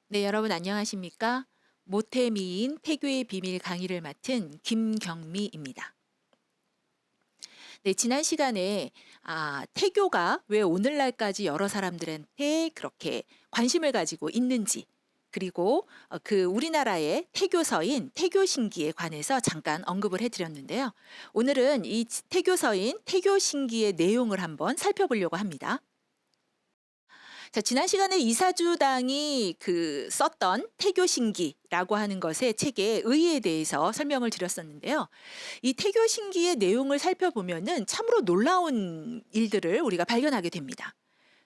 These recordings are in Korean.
네, 여러분 안녕하십니까? 모태미인 태교의 비밀 강의를 맡은 김경미입니다. 네, 지난 시간에 태교가 왜 오늘날까지 여러 사람들한테 그렇게 관심을 가지고 있는지, 그리고 그 우리나라의 태교서인 태교신기에 관해서 잠깐 언급을 해드렸는데요. 오늘은 이 태교서인 태교신기의 내용을 한번 살펴보려고 합니다. 자, 지난 시간에 이사주당이 썼던 태교신기라고 하는 것의 책의 의의에 대해서 설명을 드렸었는데요. 이 태교신기의 내용을 살펴보면은 참으로 놀라운 일들을 우리가 발견하게 됩니다.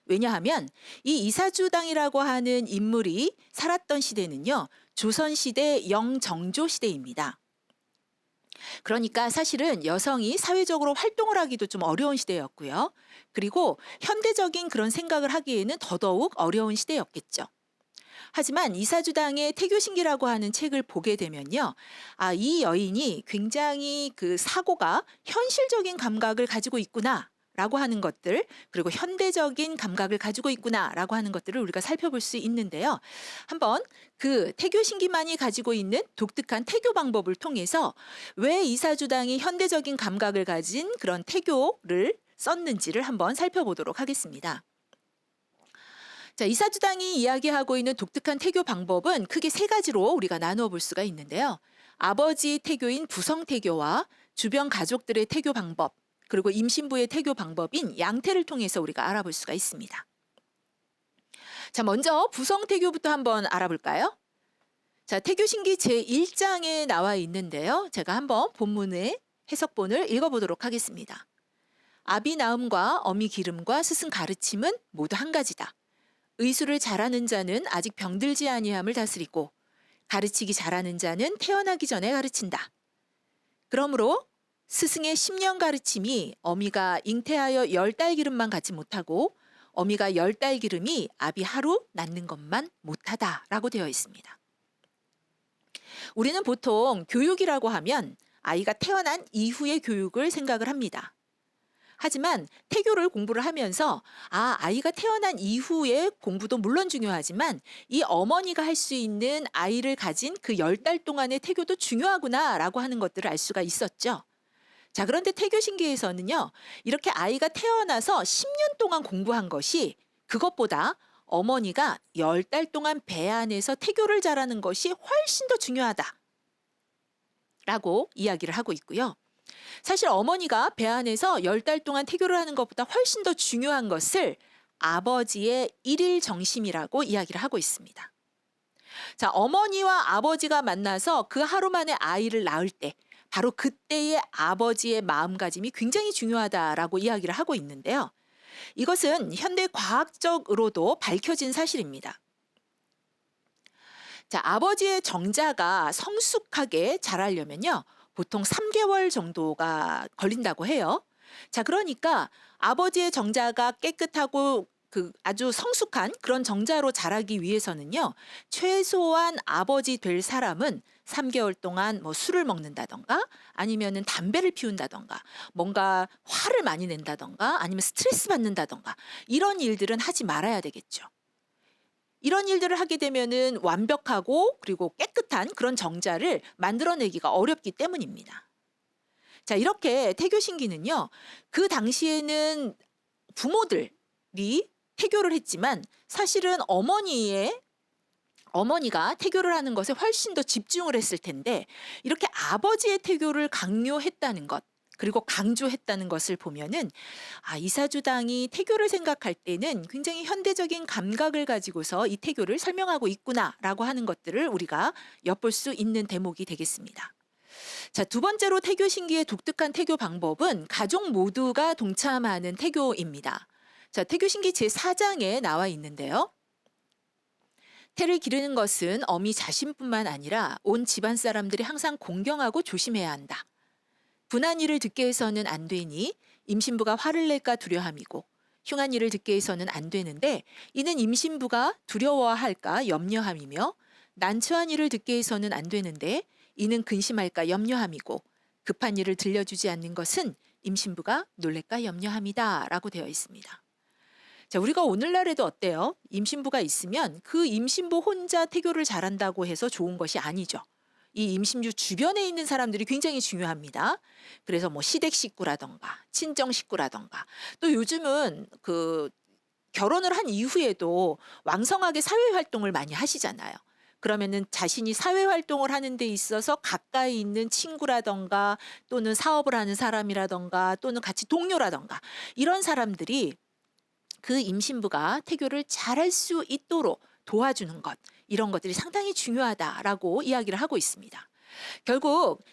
왜냐하면 이 이사주당이라고 하는 인물이 살았던 시대는요, 조선시대 영정조 시대입니다. 그러니까 사실은 여성이 사회적으로 활동을 하기도 좀 어려운 시대였고요. 그리고 현대적인 그런 생각을 하기에는 더더욱 어려운 시대였겠죠. 하지만 이사주당의 태교신기라고 하는 책을 보게 되면요. 이 여인이 굉장히 그 사고가 현실적인 감각을 가지고 있구나. 라고 하는 것들, 그리고 현대적인 감각을 가지고 있구나라고 하는 것들을 우리가 살펴볼 수 있는데요. 한번 그 태교신기만이 가지고 있는 독특한 태교 방법을 통해서 왜 이사주당이 현대적인 감각을 가진 그런 태교를 썼는지를 한번 살펴보도록 하겠습니다. 자, 이사주당이 이야기하고 있는 독특한 태교 방법은 크게 세 가지로 우리가 나누어 볼 수가 있는데요. 아버지 태교인 부성태교와 주변 가족들의 태교 방법, 그리고 임신부의 태교 방법인 양태를 통해서 우리가 알아볼 수가 있습니다. 자, 먼저 부성태교부터 한번 알아볼까요? 자, 태교신기 제1장에 나와 있는데요. 제가 한번 본문의 해석본을 읽어보도록 하겠습니다. 아비 나음과 어미 기름과 스승 가르침은 모두 한 가지다. 의술을 잘하는 자는 아직 병들지 아니함을 다스리고 가르치기 잘하는 자는 태어나기 전에 가르친다. 그러므로 스승의 10년 가르침이 어미가 잉태하여 10달 기름만 갖지 못하고 어미가 10달 기름이 아비 하루 낳는 것만 못하다라고 되어 있습니다. 우리는 보통 교육이라고 하면 아이가 태어난 이후의 교육을 생각을 합니다. 하지만 태교를 공부를 하면서 아이가 태어난 이후의 공부도 물론 중요하지만 이 어머니가 할 수 있는 아이를 가진 그 10달 동안의 태교도 중요하구나라고 하는 것들을 알 수가 있었죠. 자, 그런데 태교신기에서는요, 이렇게 아이가 태어나서 10년 동안 공부한 것이 그것보다 어머니가 10달 동안 배 안에서 태교를 잘하는 것이 훨씬 더 중요하다라고 이야기를 하고 있고요. 사실 어머니가 배 안에서 10달 동안 태교를 하는 것보다 훨씬 더 중요한 것을 아버지의 일일 정심이라고 이야기를 하고 있습니다. 자, 어머니와 아버지가 만나서 그 하루 만에 아이를 낳을 때 바로 그때의 아버지의 마음가짐이 굉장히 중요하다라고 이야기를 하고 있는데요. 이것은 현대 과학적으로도 밝혀진 사실입니다. 자, 아버지의 정자가 성숙하게 자라려면요, 보통 3개월 정도가 걸린다고 해요. 자, 그러니까 아버지의 정자가 깨끗하고 아주 성숙한 그런 정자로 자라기 위해서는요, 최소한 아버지 될 사람은 3개월 동안 뭐 술을 먹는다던가 아니면은 담배를 피운다던가 뭔가 화를 많이 낸다던가 아니면 스트레스 받는다던가 이런 일들은 하지 말아야 되겠죠. 이런 일들을 하게 되면은 완벽하고 그리고 깨끗한 그런 정자를 만들어내기가 어렵기 때문입니다. 자, 이렇게 태교신기는요, 그 당시에는 부모들이 태교를 했지만 사실은 어머니가 태교를 하는 것에 훨씬 더 집중을 했을 텐데 이렇게 아버지의 태교를 강요했다는 것, 그리고 강조했다는 것을 보면은 이사주당이 태교를 생각할 때는 굉장히 현대적인 감각을 가지고서 이 태교를 설명하고 있구나라고 하는 것들을 우리가 엿볼 수 있는 대목이 되겠습니다. 자, 두 번째로 태교신기의 독특한 태교 방법은 가족 모두가 동참하는 태교입니다. 자, 태교신기 제4장에 나와 있는데요. 태를 기르는 것은 어미 자신뿐만 아니라 온 집안 사람들이 항상 공경하고 조심해야 한다. 분한 일을 듣게 해서는 안 되니 임신부가 화를 낼까 두려함이고 흉한 일을 듣게 해서는 안 되는데 이는 임신부가 두려워할까 염려함이며 난처한 일을 듣게 해서는 안 되는데 이는 근심할까 염려함이고 급한 일을 들려주지 않는 것은 임신부가 놀랄까 염려함이다 라고 되어 있습니다. 자, 우리가 오늘날에도 어때요? 임신부가 있으면 그 임신부 혼자 태교를 잘한다고 해서 좋은 것이 아니죠. 이 임신부 주변에 있는 사람들이 굉장히 중요합니다. 그래서 뭐 시댁 식구라던가 친정 식구라던가 또 요즘은 그 결혼을 한 이후에도 왕성하게 사회 활동을 많이 하시잖아요. 그러면은 자신이 사회 활동을 하는 데 있어서 가까이 있는 친구라던가 또는 사업을 하는 사람이라던가 또는 같이 동료라던가 이런 사람들이 그 임신부가 태교를 잘할 수 있도록 도와주는 것, 이런 것들이 상당히 중요하다라고 이야기를 하고 있습니다. 결국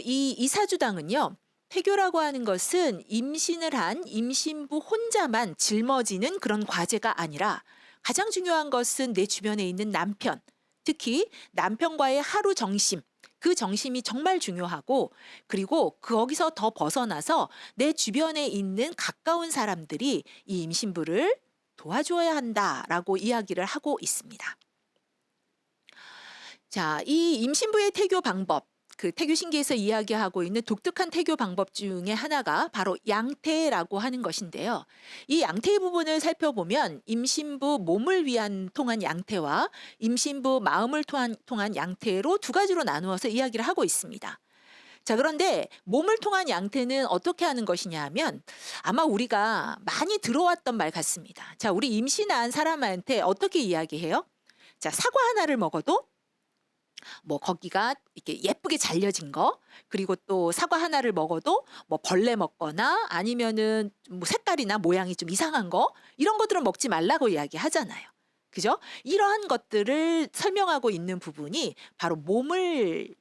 이 이사주당은요. 태교라고 하는 것은 임신을 한 임신부 혼자만 짊어지는 그런 과제가 아니라 가장 중요한 것은 내 주변에 있는 남편, 특히 남편과의 하루 정심, 그 정심이 정말 중요하고 그리고 거기서 더 벗어나서 내 주변에 있는 가까운 사람들이 이 임신부를 도와줘야 한다라고 이야기를 하고 있습니다. 자, 이 임신부의 태교 방법, 그 태교신기에서 이야기하고 있는 독특한 태교 방법 중에 하나가 바로 양태라고 하는 것인데요. 이 양태 부분을 살펴보면 임신부 몸을 위한 통한 양태와 임신부 마음을 통한 양태로 두 가지로 나누어서 이야기를 하고 있습니다. 자, 그런데 몸을 통한 양태는 어떻게 하는 것이냐 하면 아마 우리가 많이 들어왔던 말 같습니다. 자, 우리 임신한 사람한테 어떻게 이야기해요? 자, 사과 하나를 먹어도 뭐 거기가 이렇게 예쁘게 잘려진 거, 그리고 또 사과 하나를 먹어도 뭐 벌레 먹거나 아니면은 뭐 색깔이나 모양이 좀 이상한 거, 이런 것들은 먹지 말라고 이야기하잖아요. 그죠? 이러한 것들을 설명하고 있는 부분이 바로 몸을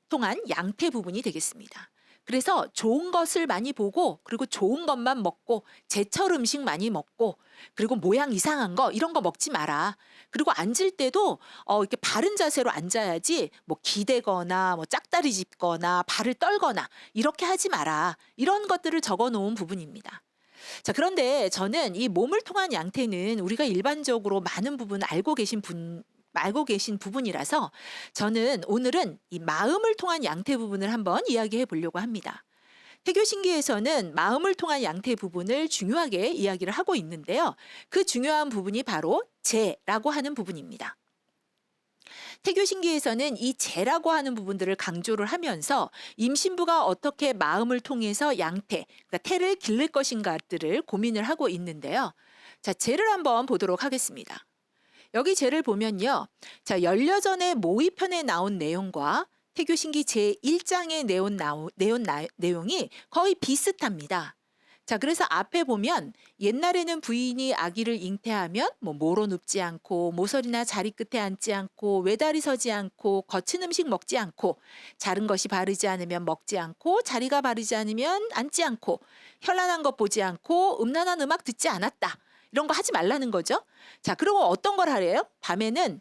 통한 양태 부분이 되겠습니다. 그래서 좋은 것을 많이 보고 그리고 좋은 것만 먹고 제철 음식 많이 먹고 그리고 모양 이상한 거 이런 거 먹지 마라. 그리고 앉을 때도 이렇게 바른 자세로 앉아야지 뭐 기대거나 뭐 짝다리 짚거나 발을 떨거나 이렇게 하지 마라. 이런 것들을 적어 놓은 부분입니다. 자, 그런데 저는 이 몸을 통한 양태는 우리가 일반적으로 많은 부분 알고 계신 부분이라서 저는 오늘은 이 마음을 통한 양태 부분을 한번 이야기해 보려고 합니다. 태교신기에서는 마음을 통한 양태 부분을 중요하게 이야기를 하고 있는데요. 그 중요한 부분이 바로 재라고 하는 부분입니다. 태교신기에서는 이 재라고 하는 부분들을 강조를 하면서 임신부가 어떻게 마음을 통해서 양태, 그러니까 태를 기를 것인가들을 고민을 하고 있는데요. 자, 재를 한번 보도록 하겠습니다. 여기 재를 보면요. 자, 열려전의 모의편에 나온 내용과 태교신기 제1장에 내용이 거의 비슷합니다. 자, 그래서 앞에 보면 옛날에는 부인이 아기를 잉태하면 뭐 모로 눕지 않고 모서리나 자리 끝에 앉지 않고 외다리 서지 않고 거친 음식 먹지 않고 자른 것이 바르지 않으면 먹지 않고 자리가 바르지 않으면 앉지 않고 현란한 것 보지 않고 음란한 음악 듣지 않았다. 이런 거 하지 말라는 거죠. 자, 그리고 어떤 걸 하래요? 밤에는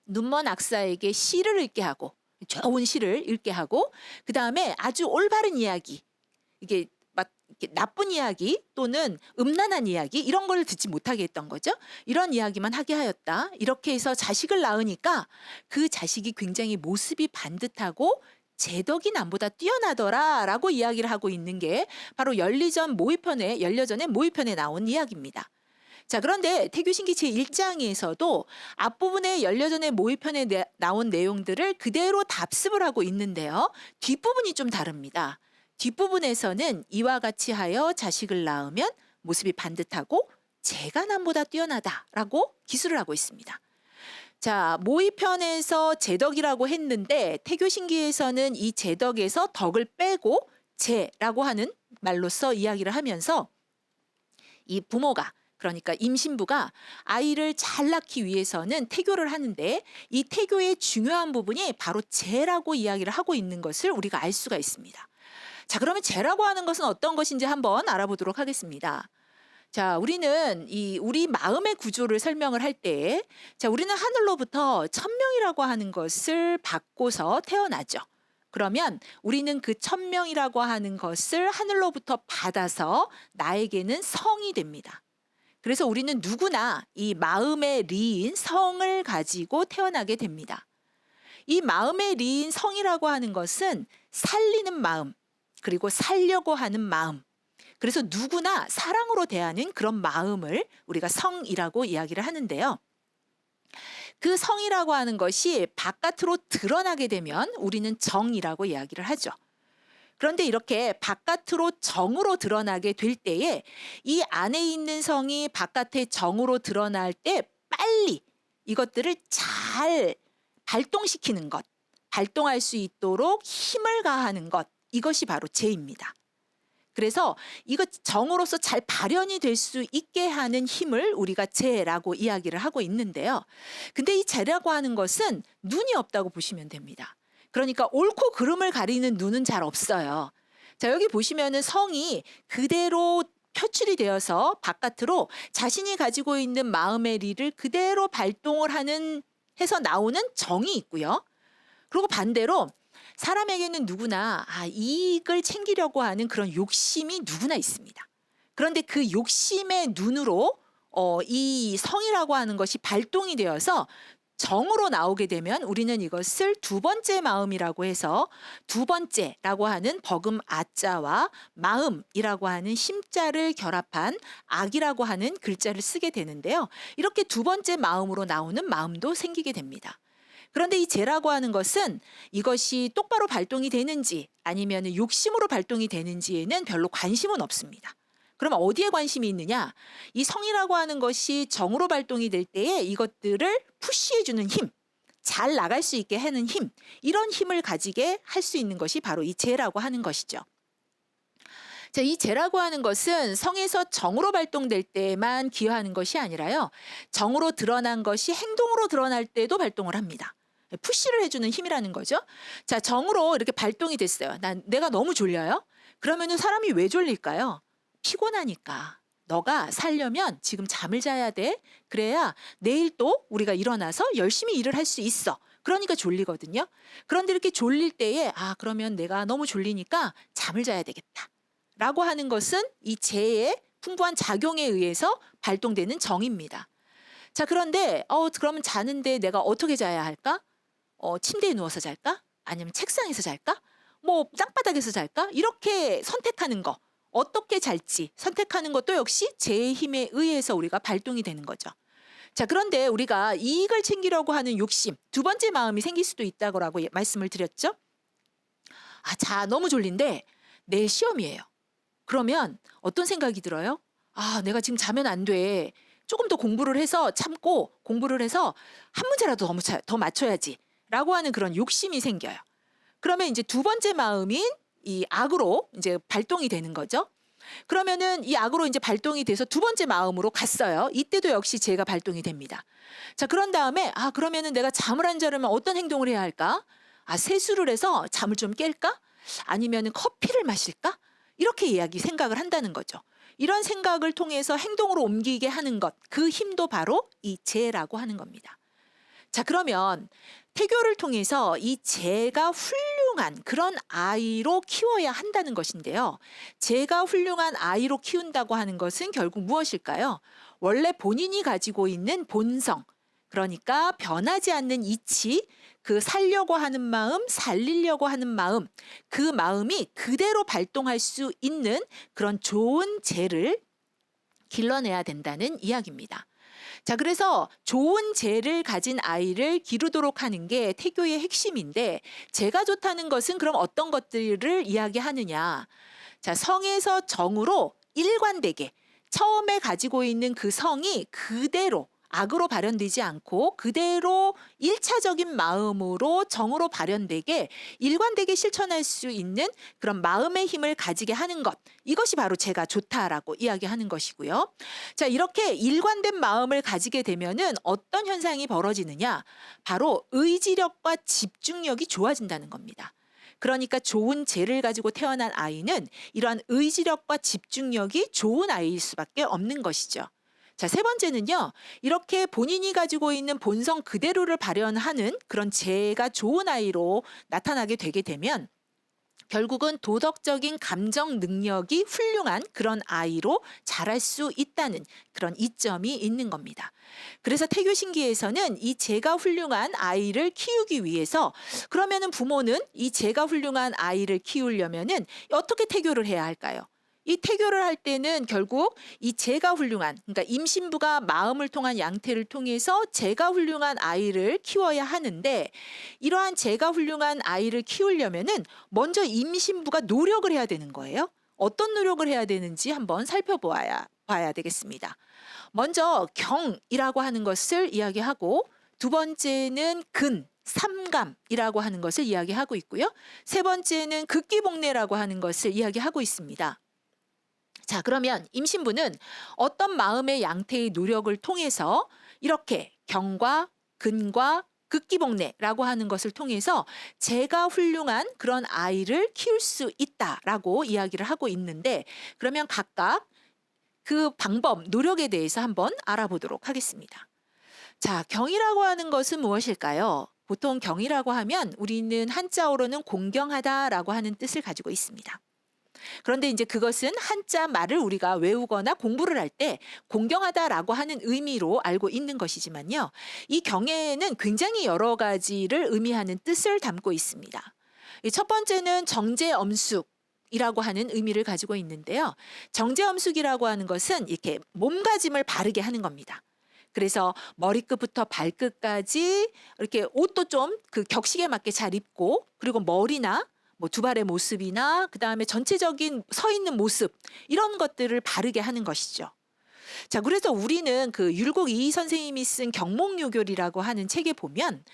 눈먼 악사에게 시를 읽게 하고 좋은 시를 읽게 하고 그 다음에 아주 올바른 이야기, 이게 막 이렇게 나쁜 이야기 또는 음란한 이야기 이런 걸 듣지 못하게 했던 거죠. 이런 이야기만 하게 하였다. 이렇게 해서 자식을 낳으니까 그 자식이 굉장히 모습이 반듯하고 제덕이 남보다 뛰어나더라라고 이야기를 하고 있는 게 바로 열려전의 모의편에 나온 이야기입니다. 자, 그런데 태교신기 제1장에서도 앞부분에 열려전의 모의편에 나온 내용들을 그대로 답습을 하고 있는데요. 뒷부분이 좀 다릅니다. 뒷부분에서는 이와 같이 하여 자식을 낳으면 모습이 반듯하고 재가 남보다 뛰어나다라고 기술을 하고 있습니다. 자, 모의편에서 제덕이라고 했는데 태교신기에서는 이 제덕에서 덕을 빼고 재라고 하는 말로써 이야기를 하면서 이 부모가, 그러니까 임신부가 아이를 잘 낳기 위해서는 태교를 하는데 이 태교의 중요한 부분이 바로 재라고 이야기를 하고 있는 것을 우리가 알 수가 있습니다. 자, 그러면 재라고 하는 것은 어떤 것인지 한번 알아보도록 하겠습니다. 자, 우리는 우리 마음의 구조를 설명을 할 때, 자, 우리는 하늘로부터 천명이라고 하는 것을 받고서 태어나죠. 그러면 우리는 그 천명이라고 하는 것을 하늘로부터 받아서 나에게는 성이 됩니다. 그래서 우리는 누구나 이 마음의 리인 성을 가지고 태어나게 됩니다. 이 마음의 리인 성이라고 하는 것은 살리는 마음, 그리고 살려고 하는 마음, 그래서 누구나 사랑으로 대하는 그런 마음을 우리가 성이라고 이야기를 하는데요. 그 성이라고 하는 것이 바깥으로 드러나게 되면 우리는 정이라고 이야기를 하죠. 그런데 이렇게 바깥으로 정으로 드러나게 될 때에 이 안에 있는 성이 바깥에 정으로 드러날 때 빨리 이것들을 잘 발동시키는 것, 발동할 수 있도록 힘을 가하는 것, 이것이 바로 죄입니다. 그래서 이것 정으로서 잘 발현이 될 수 있게 하는 힘을 우리가 죄라고 이야기를 하고 있는데요. 근데 이 죄라고 하는 것은 눈이 없다고 보시면 됩니다. 그러니까 옳고 그름을 가리는 눈은 잘 없어요. 자, 여기 보시면은 성이 그대로 표출이 되어서 바깥으로 자신이 가지고 있는 마음의 리를 그대로 발동을 하는 해서 나오는 정이 있고요. 그리고 반대로 사람에게는 누구나 이익을 챙기려고 하는 그런 욕심이 누구나 있습니다. 그런데 그 욕심의 눈으로 이 성이라고 하는 것이 발동이 되어서 정으로 나오게 되면 우리는 이것을 두 번째 마음이라고 해서 두 번째라고 하는 버금 아자와 마음이라고 하는 심자를 결합한 악이라고 하는 글자를 쓰게 되는데요. 이렇게 두 번째 마음으로 나오는 마음도 생기게 됩니다. 그런데 이 죄라고 하는 것은 이것이 똑바로 발동이 되는지 아니면 욕심으로 발동이 되는지에는 별로 관심은 없습니다. 그럼 어디에 관심이 있느냐? 이 성이라고 하는 것이 정으로 발동이 될 때에 이것들을 푸시해주는 힘, 잘 나갈 수 있게 하는 힘, 이런 힘을 가지게 할 수 있는 것이 바로 이 죄라고 하는 것이죠. 자, 이 죄라고 하는 것은 성에서 정으로 발동될 때만 기여하는 것이 아니라요. 정으로 드러난 것이 행동으로 드러날 때도 발동을 합니다. 푸시를 해주는 힘이라는 거죠. 자, 정으로 이렇게 발동이 됐어요. 내가 너무 졸려요. 그러면은 사람이 왜 졸릴까요? 피곤하니까. 너가 살려면 지금 잠을 자야 돼. 그래야 내일 또 우리가 일어나서 열심히 일을 할 수 있어. 그러니까 졸리거든요. 그런데 이렇게 졸릴 때에 그러면 내가 너무 졸리니까 잠을 자야 되겠다. 라고 하는 것은 이 죄의 풍부한 작용에 의해서 발동되는 정입니다. 자, 그런데 그러면 자는데 내가 어떻게 자야 할까? 침대에 누워서 잘까? 아니면 책상에서 잘까? 뭐 땅바닥에서 잘까? 이렇게 선택하는 거. 어떻게 잘지 선택하는 것도 역시 죄의 힘에 의해서 우리가 발동이 되는 거죠. 자, 그런데 우리가 이익을 챙기려고 하는 욕심, 두 번째 마음이 생길 수도 있다고 말씀을 드렸죠. 자, 너무 졸린데 내일 시험이에요. 그러면 어떤 생각이 들어요? 내가 지금 자면 안 돼. 조금 더 공부를 해서 참고 공부를 해서 한 문제라도 더 맞춰야지. 라고 하는 그런 욕심이 생겨요. 그러면 이제 두 번째 마음인 이 악으로 이제 발동이 되는 거죠. 그러면은 이 악으로 이제 발동이 돼서 두 번째 마음으로 갔어요. 이때도 역시 죄가 발동이 됩니다. 자, 그런 다음에 그러면은 내가 잠을 안 자려면 어떤 행동을 해야 할까? 세수를 해서 잠을 좀 깰까? 아니면은 커피를 마실까? 이렇게 생각을 한다는 거죠. 이런 생각을 통해서 행동으로 옮기게 하는 것, 그 힘도 바로 이 죄라고 하는 겁니다. 자, 그러면 태교를 통해서 이 죄가 훌륭한 그런 아이로 키워야 한다는 것인데요. 죄가 훌륭한 아이로 키운다고 하는 것은 결국 무엇일까요? 원래 본인이 가지고 있는 본성, 그러니까 변하지 않는 이치, 그 살려고 하는 마음, 살리려고 하는 마음, 그 마음이 그대로 발동할 수 있는 그런 좋은 죄를 길러내야 된다는 이야기입니다. 자, 그래서 좋은 죄를 가진 아이를 기르도록 하는 게 태교의 핵심인데, 죄가 좋다는 것은 그럼 어떤 것들을 이야기하느냐? 자, 성에서 정으로 일관되게 처음에 가지고 있는 그 성이 그대로 악으로 발현되지 않고 그대로 일차적인 마음으로 정으로 발현되게 일관되게 실천할 수 있는 그런 마음의 힘을 가지게 하는 것, 이것이 바로 죄가 좋다라고 이야기하는 것이고요. 자, 이렇게 일관된 마음을 가지게 되면은 어떤 현상이 벌어지느냐? 바로 의지력과 집중력이 좋아진다는 겁니다. 그러니까 좋은 죄를 가지고 태어난 아이는 이러한 의지력과 집중력이 좋은 아이일 수밖에 없는 것이죠. 자, 세 번째는요. 이렇게 본인이 가지고 있는 본성 그대로를 발현하는 그런 죄가 좋은 아이로 나타나게 되게 되면 결국은 도덕적인 감정 능력이 훌륭한 그런 아이로 자랄 수 있다는 그런 이점이 있는 겁니다. 그래서 태교신기에서는 이 죄가 훌륭한 아이를 키우기 위해서 그러면은 부모는 이 죄가 훌륭한 아이를 키우려면은 어떻게 태교를 해야 할까요? 이 태교를 할 때는 결국 이 재가 훌륭한, 그러니까 임신부가 마음을 통한 양태를 통해서 재가 훌륭한 아이를 키워야 하는데, 이러한 재가 훌륭한 아이를 키우려면은 먼저 임신부가 노력을 해야 되는 거예요. 어떤 노력을 해야 되는지 한번 봐야 되겠습니다. 먼저 경이라고 하는 것을 이야기하고, 두 번째는 근, 삼감이라고 하는 것을 이야기하고 있고요. 세 번째는 극기복례라고 하는 것을 이야기하고 있습니다. 자, 그러면 임신부는 어떤 마음의 양태의 노력을 통해서 이렇게 경과 근과 극기복례라고 하는 것을 통해서 재가 훌륭한 그런 아이를 키울 수 있다라고 이야기를 하고 있는데, 그러면 각각 그 방법, 노력에 대해서 한번 알아보도록 하겠습니다. 자, 경이라고 하는 것은 무엇일까요? 보통 경이라고 하면 우리는 한자어로는 공경하다라고 하는 뜻을 가지고 있습니다. 그런데 이제 그것은 한자 말을 우리가 외우거나 공부를 할 때 공경하다라고 하는 의미로 알고 있는 것이지만요. 이 경에는 굉장히 여러 가지를 의미하는 뜻을 담고 있습니다. 첫 번째는 정제엄숙 이라고 하는 의미를 가지고 있는데요. 정제엄숙이라고 하는 것은 이렇게 몸가짐을 바르게 하는 겁니다. 그래서 머리끝부터 발끝까지 이렇게 옷도 좀 그 격식에 맞게 잘 입고, 그리고 머리나 뭐 두 발의 모습이나 그다음에 전체적인 서 있는 모습, 이런 것들을 바르게 하는 것이죠. 자, 그래서 우리는 그 율곡 이희 선생님이 쓴 경목요결이라고 하는 책에 보면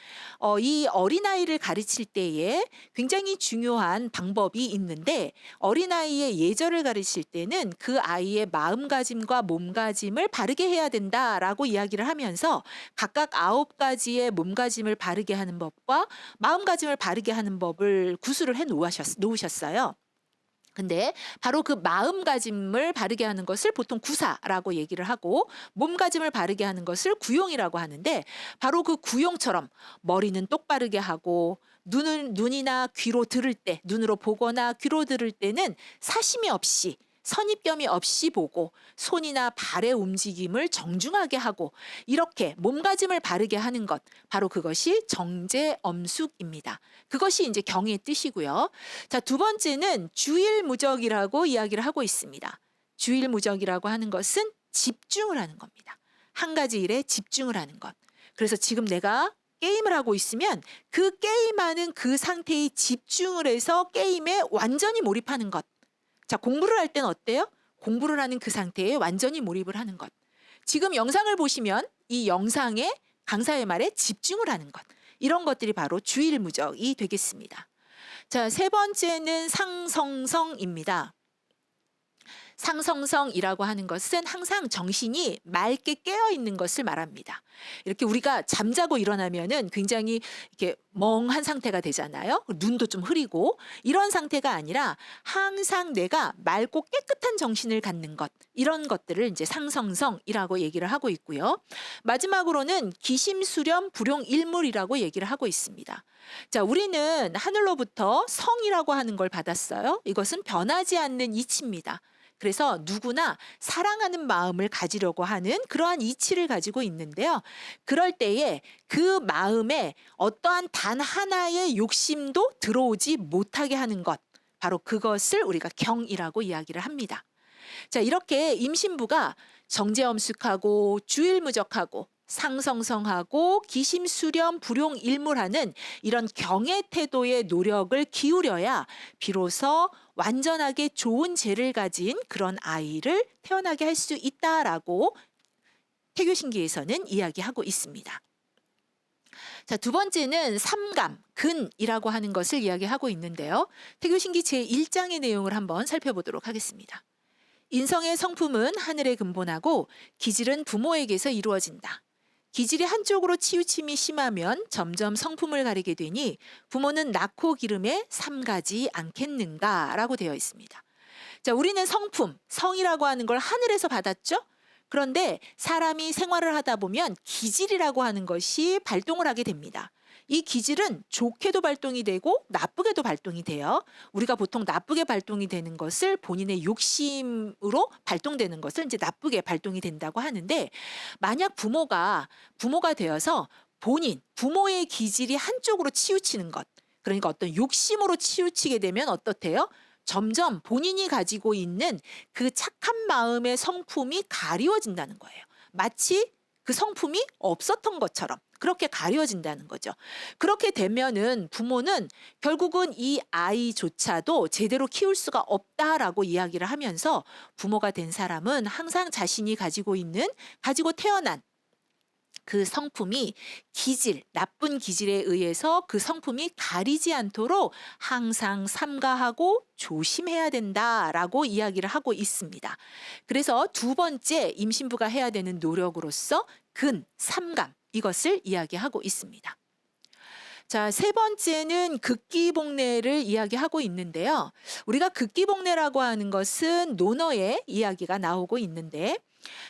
이 어린아이를 가르칠 때에 굉장히 중요한 방법이 있는데, 어린아이의 예절을 가르칠 때는 그 아이의 마음가짐과 몸가짐을 바르게 해야 된다라고 이야기를 하면서 각각 9가지의 몸가짐을 바르게 하는 법과 마음가짐을 바르게 하는 법을 구술을 해 놓으셨어요. 근데 바로 그 마음가짐을 바르게 하는 것을 보통 구사라고 얘기를 하고, 몸가짐을 바르게 하는 것을 구용이라고 하는데, 바로 그 구용처럼 머리는 똑바르게 하고, 눈이나 귀로 들을 때, 눈으로 보거나 귀로 들을 때는 사심이 없이, 선입견이 없이 보고, 손이나 발의 움직임을 정중하게 하고, 이렇게 몸가짐을 바르게 하는 것, 바로 그것이 정제엄숙입니다. 그것이 이제 경의 뜻이고요. 자, 두 번째는 주일무적이라고 이야기를 하고 있습니다. 주일무적이라고 하는 것은 집중을 하는 겁니다. 한 가지 일에 집중을 하는 것. 그래서 지금 내가 게임을 하고 있으면 그 게임하는 그 상태에 집중을 해서 게임에 완전히 몰입하는 것. 자, 공부를 할 때는 어때요? 공부를 하는 그 상태에 완전히 몰입을 하는 것. 지금 영상을 보시면 이 영상에 강사의 말에 집중을 하는 것. 이런 것들이 바로 주일무적이 되겠습니다. 자, 세 번째는 상성성입니다. 상성성이라고 하는 것은 항상 정신이 맑게 깨어 있는 것을 말합니다. 이렇게 우리가 잠자고 일어나면은 굉장히 이렇게 멍한 상태가 되잖아요. 눈도 좀 흐리고, 이런 상태가 아니라 항상 내가 맑고 깨끗한 정신을 갖는 것, 이런 것들을 이제 상성성이라고 얘기를 하고 있고요. 마지막으로는 기심수렴 불용일물이라고 얘기를 하고 있습니다. 자, 우리는 하늘로부터 성이라고 하는 걸 받았어요. 이것은 변하지 않는 이치입니다. 그래서 누구나 사랑하는 마음을 가지려고 하는 그러한 이치를 가지고 있는데요. 그럴 때에 그 마음에 어떠한 단 하나의 욕심도 들어오지 못하게 하는 것, 바로 그것을 우리가 경이라고 이야기를 합니다. 자, 이렇게 임신부가 정제엄숙하고 주일무적하고 상성성하고 기심수렴 불용일물하는 이런 경의 태도의 노력을 기울여야 비로소 완전하게 좋은 재를 가진 그런 아이를 태어나게 할 수 있다라고 태교신기에서는 이야기하고 있습니다. 자, 두 번째는 삼감, 근이라고 하는 것을 이야기하고 있는데요. 태교신기 제1장의 내용을 한번 살펴보도록 하겠습니다. 인성의 성품은 하늘에 근본하고 기질은 부모에게서 이루어진다. 기질이 한쪽으로 치우침이 심하면 점점 성품을 가리게 되니 부모는 낳고 기름에 삼가지 않겠는가라고 되어 있습니다. 자, 우리는 성품, 성이라고 하는 걸 하늘에서 받았죠? 그런데 사람이 생활을 하다 보면 기질이라고 하는 것이 발동을 하게 됩니다. 이 기질은 좋게도 발동이 되고 나쁘게도 발동이 돼요. 우리가 보통 나쁘게 발동이 되는 것을 본인의 욕심으로 발동되는 것을 이제 나쁘게 발동이 된다고 하는데, 만약 부모가 되어서 부모의 기질이 한쪽으로 치우치는 것, 그러니까 어떤 욕심으로 치우치게 되면 어떻대요? 점점 본인이 가지고 있는 그 착한 마음의 성품이 가리워진다는 거예요. 마치 그 성품이 없었던 것처럼 그렇게 가려진다는 거죠. 그렇게 되면은 부모는 결국은 이 아이조차도 제대로 키울 수가 없다라고 이야기를 하면서 부모가 된 사람은 항상 자신이 가지고 태어난 그 성품이 나쁜 기질에 의해서 그 성품이 가리지 않도록 항상 삼가하고 조심해야 된다라고 이야기를 하고 있습니다. 그래서 두 번째 임신부가 해야 되는 노력으로서 삼감 이것을 이야기하고 있습니다. 자, 세 번째는 극기복례를 이야기하고 있는데요. 우리가 극기복례라고 하는 것은 논어의 이야기가 나오고 있는데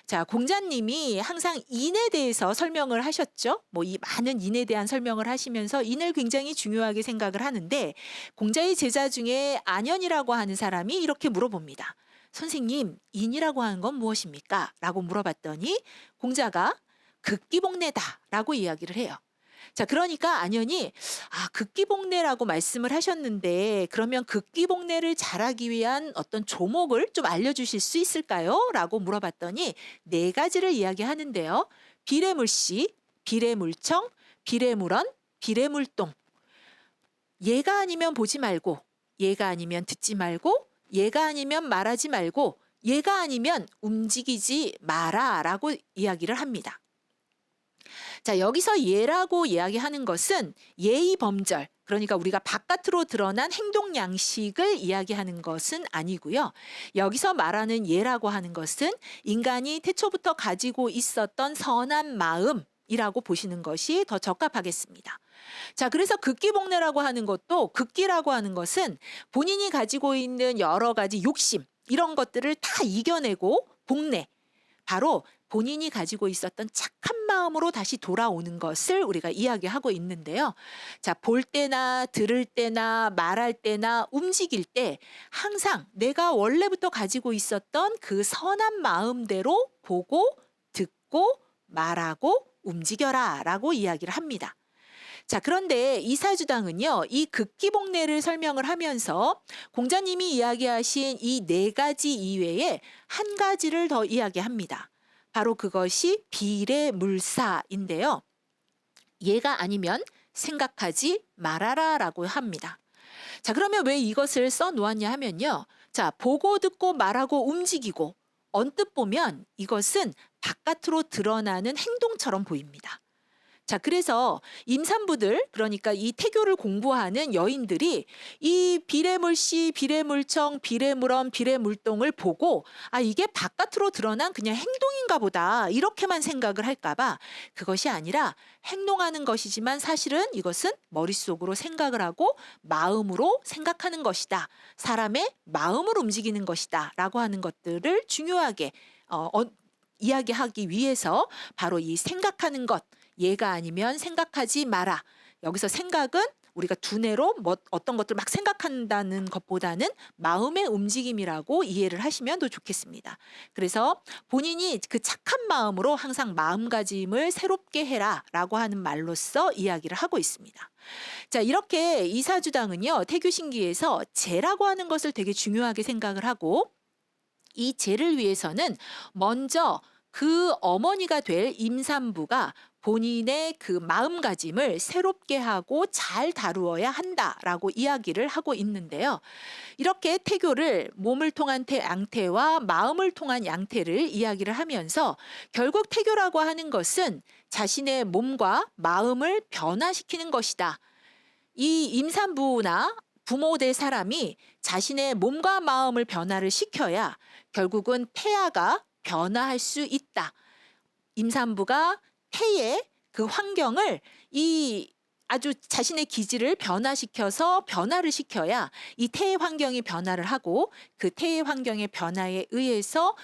자, 공자님이 항상 인에 대해서 설명을 하셨죠. 이 많은 인에 대한 설명을 하시면서 인을 굉장히 중요하게 생각을 하는데 공자의 제자 중에 안현이라고 하는 사람이 이렇게 물어봅니다. 선생님, 인이라고 하는 건 무엇입니까? 라고 물어봤더니 공자가 극기복례다라고 이야기를 해요. 자, 그러니까 안현이 극기복례라고 말씀을 하셨는데 그러면 극기복례를 잘하기 위한 어떤 조목을 좀 알려주실 수 있을까요? 라고 물어봤더니 네 가지를 이야기하는데요. 비례물씨, 비례물청, 비례물언, 비례물동. 얘가 아니면 보지 말고, 얘가 아니면 듣지 말고, 얘가 아니면 말하지 말고, 얘가 아니면 움직이지 마라 라고 이야기를 합니다. 자, 여기서 예라고 이야기하는 것은 예의범절, 그러니까 우리가 바깥으로 드러난 행동 양식을 이야기하는 것은 아니고요. 여기서 말하는 예라고 하는 것은 인간이 태초부터 가지고 있었던 선한 마음이라고 보시는 것이 더 적합하겠습니다. 자, 그래서 극기복례라고 하는 것도 극기라고 하는 것은 본인이 가지고 있는 여러 가지 욕심 이런 것들을 다 이겨내고 복례, 바로 본인이 가지고 있었던 착한 마음으로 다시 돌아오는 것을 우리가 이야기하고 있는데요. 자, 볼 때나 들을 때나 말할 때나 움직일 때 항상 내가 원래부터 가지고 있었던 그 선한 마음대로 보고 듣고 말하고 움직여라 라고 이야기를 합니다. 자, 그런데 이사주당은요, 이 극기복례를 설명을 하면서 공자님이 이야기하신 이 네 가지 이외에 한 가지를 더 이야기합니다. 바로 그것이 비례물사인데요. 얘가 아니면 생각하지 말아라 라고 합니다. 자, 그러면 왜 이것을 써 놓았냐 하면요. 자, 보고 듣고 말하고 움직이고 언뜻 보면 이것은 바깥으로 드러나는 행동처럼 보입니다. 자, 그래서 임산부들, 그러니까 이 태교를 공부하는 여인들이 이 비례물씨, 비례물청, 비례물언, 비례물동을 보고 이게 바깥으로 드러난 그냥 행동인가 보다 이렇게만 생각을 할까 봐 그것이 아니라 행동하는 것이지만 사실은 이것은 머릿속으로 생각을 하고 마음으로 생각하는 것이다. 사람의 마음을 움직이는 것이다 라고 하는 것들을 중요하게 이야기하기 위해서 바로 이 생각하는 것, 얘가 아니면 생각하지 마라. 여기서 생각은 우리가 두뇌로 어떤 것들 막 생각한다는 것보다는 마음의 움직임이라고 이해를 하시면 더 좋겠습니다. 그래서 본인이 그 착한 마음으로 항상 마음가짐을 새롭게 해라 라고 하는 말로써 이야기를 하고 있습니다. 자, 이렇게 이사주당은요, 태교신기에서 제라고 하는 것을 되게 중요하게 생각을 하고 이 제를 위해서는 먼저 그 어머니가 될 임산부가 본인의 그 마음가짐을 새롭게 하고 잘 다루어야 한다라고 이야기를 하고 있는데요. 이렇게 태교를 몸을 통한 양태와 마음을 통한 양태를 이야기를 하면서 결국 태교라고 하는 것은 자신의 몸과 마음을 변화시키는 것이다. 이 임산부나 부모 될 사람이 자신의 몸과 마음을 변화를 시켜야 결국은 태아가 변화할 수 있다. 임산부가 태의 그 환경을 아주 자신의 기질을 변화시켜서 변화를 시켜야 이 태의 환경이 변화를 하고 그 태의 환경의 변화에 의해서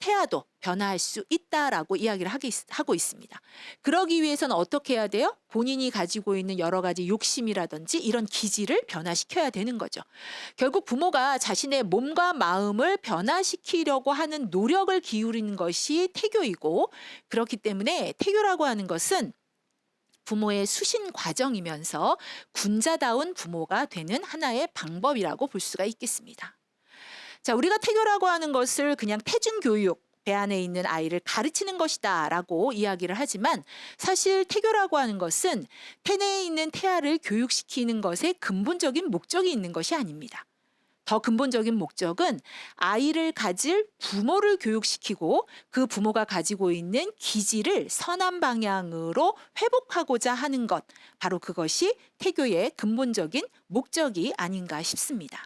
태아도 변화할 수 있다라고 이야기를 하고 있습니다. 그러기 위해서는 어떻게 해야 돼요? 본인이 가지고 있는 여러 가지 욕심이라든지 이런 기질을 변화시켜야 되는 거죠. 결국 부모가 자신의 몸과 마음을 변화시키려고 하는 노력을 기울이는 것이 태교이고, 그렇기 때문에 태교라고 하는 것은 부모의 수신 과정이면서 군자다운 부모가 되는 하나의 방법이라고 볼 수가 있겠습니다. 자, 우리가 태교라고 하는 것을 그냥 태준 교육, 배 안에 있는 아이를 가르치는 것이다라고 이야기를 하지만 사실 태교라고 하는 것은 태내에 있는 태아를 교육시키는 것에 근본적인 목적이 있는 것이 아닙니다. 더 근본적인 목적은 아이를 가질 부모를 교육시키고 그 부모가 가지고 있는 기질을 선한 방향으로 회복하고자 하는 것, 바로 그것이 태교의 근본적인 목적이 아닌가 싶습니다.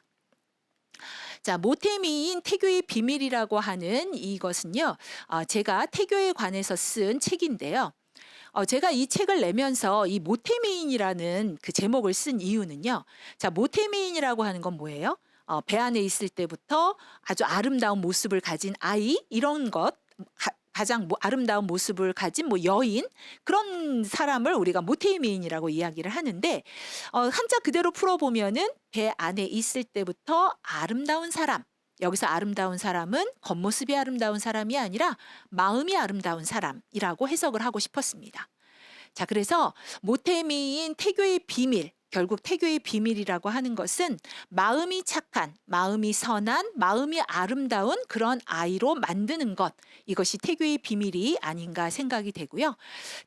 자, 모태미인 태교의 비밀이라고 하는 이것은요, 제가 태교에 관해서 쓴 책인데요. 제가 이 책을 내면서 이 모태미인이라는 그 제목을 쓴 이유는요. 자, 모태미인이라고 하는 건 뭐예요? 배 안에 있을 때부터 아주 아름다운 모습을 가진 아이, 이런 것, 가장 아름다운 모습을 가진 여인, 그런 사람을 우리가 모태미인이라고 이야기를 하는데, 한자 그대로 풀어보면은 배 안에 있을 때부터 아름다운 사람, 여기서 아름다운 사람은 겉모습이 아름다운 사람이 아니라 마음이 아름다운 사람이라고 해석을 하고 싶었습니다. 자, 그래서 모태미인 태교의 비밀, 결국 태교의 비밀이라고 하는 것은 마음이 착한, 마음이 선한, 마음이 아름다운 그런 아이로 만드는 것, 이것이 태교의 비밀이 아닌가 생각이 되고요.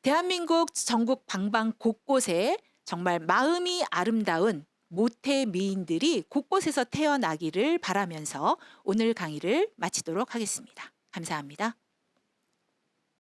대한민국 전국 방방 곳곳에 정말 마음이 아름다운 모태미인들이 곳곳에서 태어나기를 바라면서 오늘 강의를 마치도록 하겠습니다. 감사합니다.